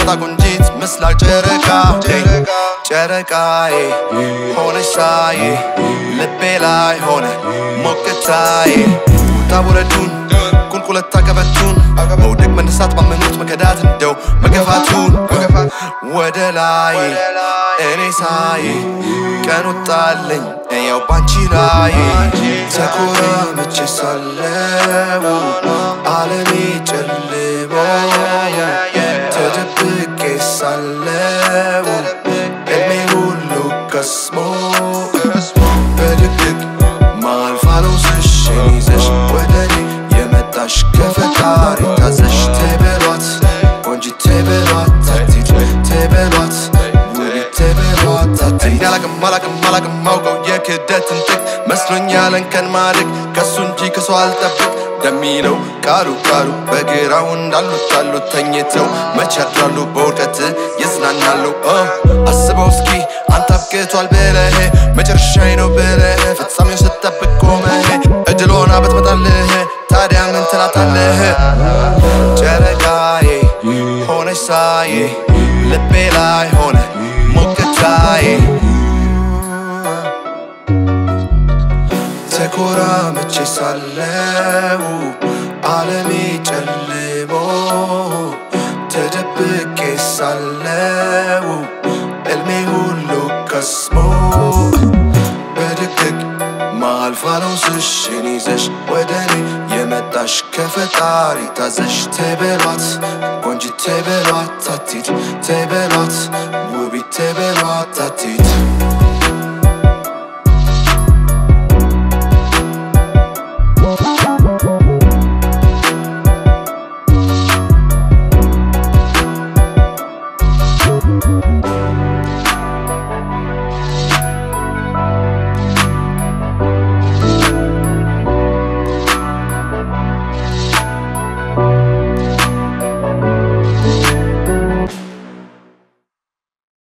ስትመጣ ቆንጂት ምስላቅ ጨረቃዬ ሆነሽ ሳዬ ልቤ ላይ ሆነ ሞቅታዬ ውጣ ውረዱን ቁልቁለት አቀበቱን መውደቅ መነሳት ማመኑት መከዳት እንደው መገፋቱን ወደ ላይ እኔ ሳይ ቀን ወጣልኝ ያው ባንቺ ላይ ተኮራምቼ ሳለው ዓለሜ ጨልሞ ተደብቄ ሳለው እድሜ ሁሉ ከስሞ በድቅድቅ መሃል ፋኖስሽን ይዘሽ ወደኔ የመጣሽ ከፈጣሪ ታዘሽ ተበሏት ቆንጂት ተበሏት ታቲት ተበሏት ውቢት ተበሏት ታቲት አላቅም ማውቀው የክህደትን ጥግ መስሎኛል እንከን ማድረግ ከሱ እንጂ ከሰው አልጠብቅ ደሚለው ቃሉ በግራው እንዳሉት ተኝተው መች ያድራሉ በውድቀት ይዝናናሉ አስበው እስኪ አንተ አብቅቷል ብለህ መጨረሻዬ ነው ብለህ ፍጻሜውን ስትጠብቅ ቆመህ እድል ሆና ብትመጣልህ ታዲያ ምን ትላታለህ ጨረቃዬ ሆነሽ ሳዬ ልቤ ላይ ሆነ ሞቅታዬ ተኮራምቼ ሳለው ዓለሜ ጨልሞ ተደብቄ ሳለው እልሜ ሁሉ ከስሞ በድቅድቅ መሃል ፋኖስሽን ይዘሽ ወደኔ የመጣሽ ከፈጣሪ ታዘሽ ተበሏት ቆንጂት ተበሏት ታቲት ተበሏት ውቢት ተበሏት ታቲት